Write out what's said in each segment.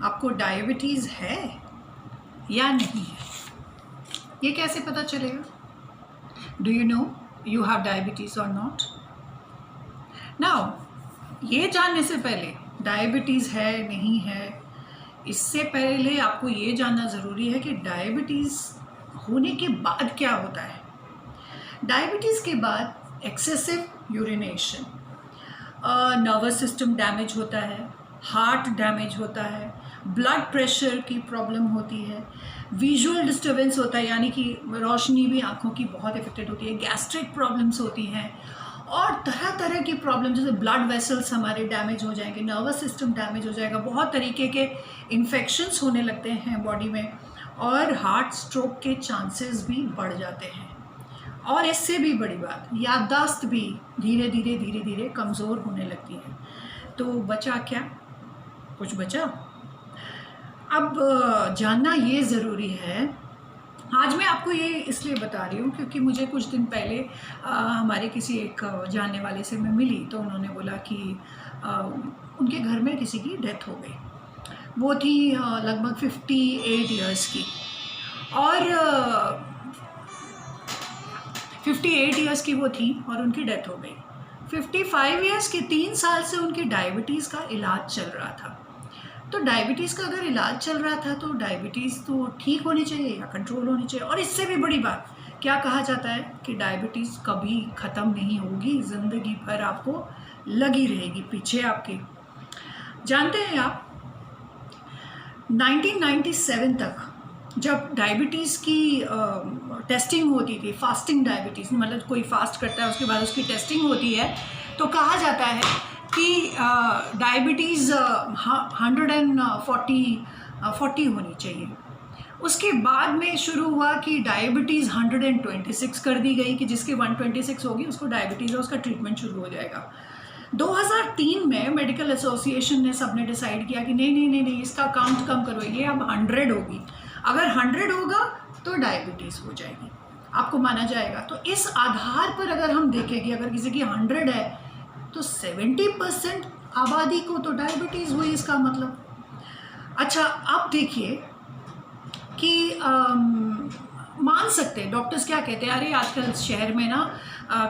आपको डायबिटीज़ है या नहीं है, ये कैसे पता चलेगा? Do you know you have diabetes और नॉट? नाउ ये जानने से पहले डायबिटीज़ है नहीं है, इससे पहले आपको ये जानना ज़रूरी है कि डायबिटीज़ होने के बाद क्या होता है। डायबिटीज़ के बाद excessive urination, nervous system damage होता है, हार्ट डैमेज होता है, ब्लड प्रेशर की प्रॉब्लम होती है, विजुअल डिस्टर्बेंस होता है, यानी कि रोशनी भी आँखों की बहुत इफेक्टेड होती है, गैस्ट्रिक प्रॉब्लम्स होती हैं और तरह तरह की प्रॉब्लम, जैसे ब्लड वेसल्स हमारे डैमेज हो जाएंगे, नर्वस सिस्टम डैमेज हो जाएगा, बहुत तरीके के इन्फेक्शंस होने लगते हैं बॉडी में और हार्ट स्ट्रोक के चांसेस भी बढ़ जाते हैं। और इससे भी बड़ी बात, याददाश्त भी धीरे धीरे कमज़ोर होने लगती है। तो बचा क्या? कुछ बचा? अब जानना ये ज़रूरी है। आज मैं आपको ये इसलिए बता रही हूँ क्योंकि मुझे कुछ दिन पहले हमारे किसी एक जानने वाले से मैं मिली, तो उन्होंने बोला कि उनके घर में किसी की डेथ हो गई। वो थी लगभग 58 इयर्स की, और 58 इयर्स की वो थी और उनकी डेथ हो गई। 55 इयर्स की 3 साल से उनकी डायबिटीज़ का इलाज चल रहा था। तो डायबिटीज़ का अगर इलाज चल रहा था तो डायबिटीज़ तो ठीक होनी चाहिए या कंट्रोल होनी चाहिए। और इससे भी बड़ी बात, क्या कहा जाता है कि डायबिटीज़ कभी ख़त्म नहीं होगी, ज़िंदगी भर आपको लगी रहेगी पीछे आपके। जानते हैं आप 1997 तक जब डायबिटीज़ की टेस्टिंग होती थी, फास्टिंग डायबिटीज़, मतलब कोई फास्ट करता है उसके बाद उसकी टेस्टिंग होती है, तो कहा जाता है कि डायबिटीज़ 140 होनी चाहिए। उसके बाद में शुरू हुआ कि डायबिटीज़ 126 कर दी गई कि जिसकी 126 होगी उसको डायबिटीज़ है, उसका ट्रीटमेंट शुरू हो जाएगा। 2003 में मेडिकल एसोसिएशन ने सबने डिसाइड किया कि नहीं, इसका काउंट कम करो, ये अब 100 होगी। अगर 100 होगा तो डायबिटीज़ हो जाएगी, आपको माना जाएगा। तो इस आधार पर अगर हम देखें कि अगर किसी की 100 है तो 70% आबादी को तो डायबिटीज़ हुई, इसका मतलब। अच्छा, अब देखिए कि मान सकते हैं डॉक्टर्स क्या कहते हैं, अरे आजकल शहर में ना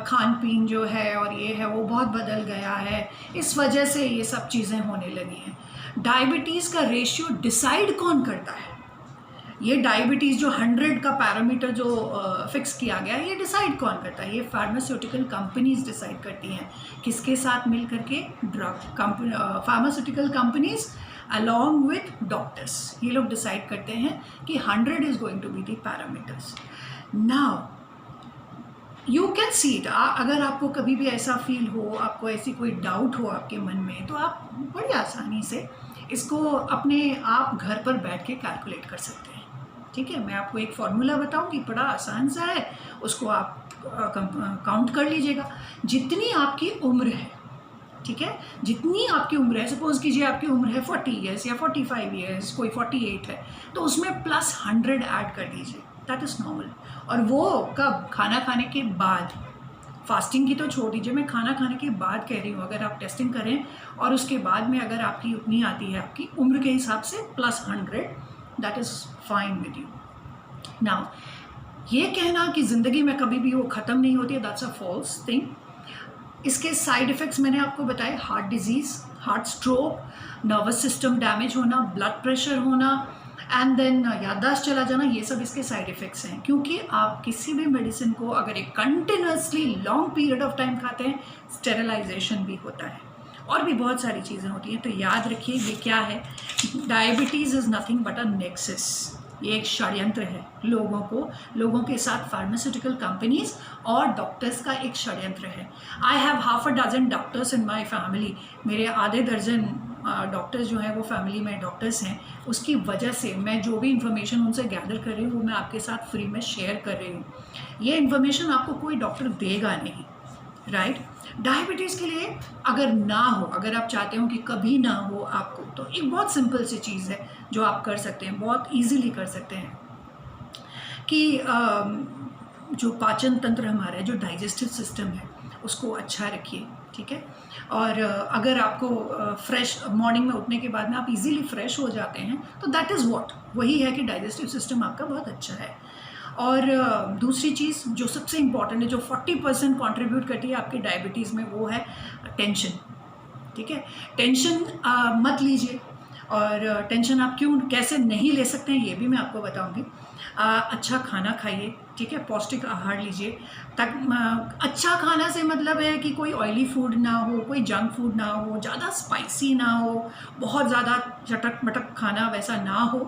खान पीन जो है और ये है वो बहुत बदल गया है, इस वजह से ये सब चीज़ें होने लगी हैं। डायबिटीज़ का रेशियो डिसाइड कौन करता है? ये डायबिटीज़ जो 100 का पैरामीटर जो फिक्स किया गया है, ये डिसाइड कौन करता है? ये फार्मास्यूटिकल कंपनीज डिसाइड करती हैं। किसके साथ मिल करके? Pharmaceutical companies along with doctors, ये लोग डिसाइड करते हैं कि 100 is going to be the parameters. Now you can see it. अगर आपको कभी भी ऐसा फील हो, आपको ऐसी कोई डाउट हो आपके मन में, तो आप बड़ी आसानी से इसको अपने आप घर पर बैठ के कैलकुलेट कर सकते हैं। ठीक है, मैं आपको एक फॉर्मूला बताऊंगी, बड़ा आसान सा है, उसको आप काउंट कर लीजिएगा। जितनी आपकी उम्र है, ठीक है, जितनी आपकी उम्र है, सपोज कीजिए आपकी उम्र है 40 ईयर्स या 45 ईयर्स, कोई 48 है, तो उसमें प्लस 100 ऐड कर दीजिए, दैट इज़ नॉर्मल। और वो कब? खाना खाने के बाद। फास्टिंग की तो छोड़ दीजिए, मैं खाना खाने के बाद कह रही हूँ। अगर आप टेस्टिंग करें और उसके बाद में अगर आपकी उतनी आती है आपकी उम्र के हिसाब से plus 100, that is fine with you. Now ये कहना कि ज़िंदगी में कभी भी वो ख़त्म नहीं होती है, दैट्स अ फॉल्स थिंग। इसके साइड इफ़ेक्ट्स मैंने आपको बताए, heart disease, heart stroke, nervous system damage होना, ब्लड प्रेशर होना, एंड देन याददाश्त चला जाना, ये सब इसके साइड इफ़ेक्ट्स हैं। क्योंकि आप किसी भी मेडिसिन को अगर एक continuously long period of time खाते हैं, स्टेरिलाइजेशन भी होता है और भी बहुत सारी चीज़ें होती हैं। तो याद रखिए, ये क्या है? Diabetes is nothing but a nexus. ये एक षड्यंत्र है, लोगों के साथ फार्मास्यूटिकल कंपनीज और डॉक्टर्स का एक षड्यंत्र है। I have half a dozen doctors in my family. मेरे आधे दर्जन डॉक्टर्स जो हैं वो फैमिली में डॉक्टर्स हैं। उसकी वजह से मैं जो भी इन्फॉर्मेशन उनसे गैदर कर रही हूँ वो मैं आपके साथ फ्री में शेयर कर रही हूँ। ये इन्फॉर्मेशन आपको कोई डॉक्टर देगा नहीं, राइट? डायबिटीज़ के लिए अगर ना हो, अगर आप चाहते हो कि कभी ना हो आपको, तो एक बहुत सिंपल सी चीज़ है जो आप कर सकते हैं, बहुत इजीली कर सकते हैं कि जो पाचन तंत्र हमारा है, जो डाइजेस्टिव सिस्टम है, उसको अच्छा रखिए। ठीक है। और अगर आपको फ्रेश मॉर्निंग में उठने के बाद में आप इजीली फ्रेश हो जाते हैं तो दैट इज़ व्हाट, वही है कि डाइजेस्टिव सिस्टम आपका बहुत अच्छा है। और दूसरी चीज़ जो सबसे इम्पॉर्टेंट है, जो 40% कंट्रीब्यूट करती है आपके डायबिटीज़ में, वो है टेंशन। ठीक है, टेंशन मत लीजिए। और टेंशन आप क्यों कैसे नहीं ले सकते हैं ये भी मैं आपको बताऊंगी। अच्छा खाना खाइए, ठीक है, पौष्टिक आहार लीजिए। तक अच्छा खाना से मतलब है कि कोई ऑयली फूड ना हो, कोई जंक फूड ना हो, ज़्यादा स्पाइसी ना हो, बहुत ज़्यादा चटक मटक खाना वैसा ना हो,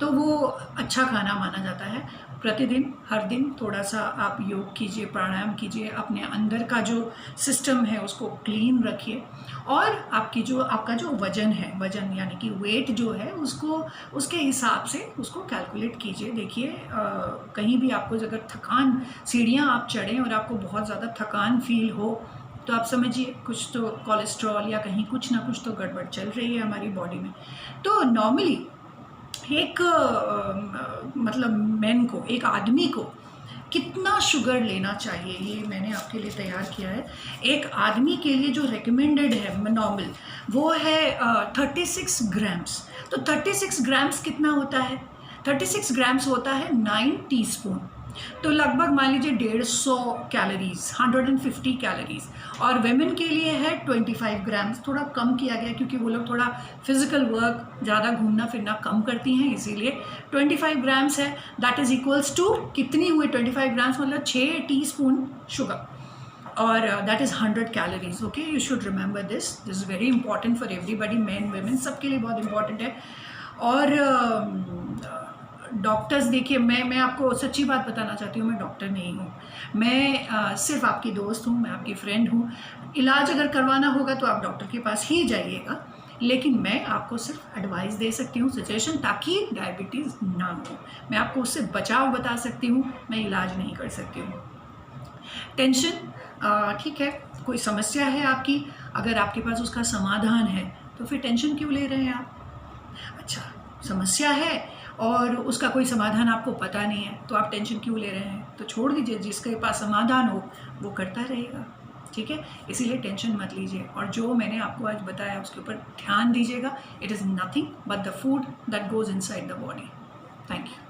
तो वो अच्छा खाना माना जाता है। प्रतिदिन हर दिन थोड़ा सा आप योग कीजिए, प्राणायाम कीजिए, अपने अंदर का जो सिस्टम है उसको क्लीन रखिए। और आपका जो वज़न है, वज़न यानी कि वेट जो है, उसको उसके हिसाब से उसको कैलकुलेट कीजिए। देखिए कहीं भी आपको अगर थकान, सीढ़ियाँ आप चढ़ें और आपको बहुत ज़्यादा थकान फील हो तो आप समझिए कुछ तो कोलेस्ट्रॉल या कहीं कुछ ना कुछ तो गड़बड़ चल रही है हमारी बॉडी में। तो नॉर्मली एक मतलब मैन को, एक आदमी को कितना शुगर लेना चाहिए ये मैंने आपके लिए तैयार किया है। एक आदमी के लिए जो रिकमेंडेड है नॉर्मल, वो है 36 ग्राम्स। तो 36 ग्राम्स कितना होता है? 36 ग्राम्स होता है 9 टीस्पून। तो लगभग मान लीजिए 150 कैलोरीज, 150 कैलोरीज। और वेमेन के लिए है 25 ग्राम्स, थोड़ा कम किया गया क्योंकि वो लोग थोड़ा फिजिकल वर्क, ज़्यादा घूमना फिरना कम करती हैं, इसीलिए 25 ग्राम्स है। दैट इज इक्वल्स टू कितनी हुई? 25 ग्राम्स मतलब 6 टीस्पून शुगर, और that is 100 calories. Okay, you should remember this is very important for everybody, man women सबके लिए बहुत इंपॉर्टेंट है। और डॉक्टर्स, देखिए मैं आपको सच्ची बात बताना चाहती हूँ, मैं डॉक्टर नहीं हूँ, मैं सिर्फ आपकी दोस्त हूँ, मैं आपकी फ्रेंड हूँ। इलाज अगर करवाना होगा तो आप डॉक्टर के पास ही जाइएगा, लेकिन मैं आपको सिर्फ एडवाइस दे सकती हूँ, सजेशन, ताकि डायबिटीज़ ना हो। मैं आपको उससे बचाव बता सकती हूँ, मैं इलाज नहीं कर सकती हूँ। टेंशन, ठीक है, कोई समस्या है आपकी, अगर आपके पास उसका समाधान है तो फिर टेंशन क्यों ले रहे हैं आप? अच्छा, समस्या है और उसका कोई समाधान आपको पता नहीं है तो आप टेंशन क्यों ले रहे हैं? तो छोड़ दीजिए, जिसके पास समाधान हो वो करता रहेगा, ठीक है। इसीलिए टेंशन मत लीजिए, और जो मैंने आपको आज बताया उसके ऊपर ध्यान दीजिएगा। It is nothing but the food that goes inside the body. Thank you.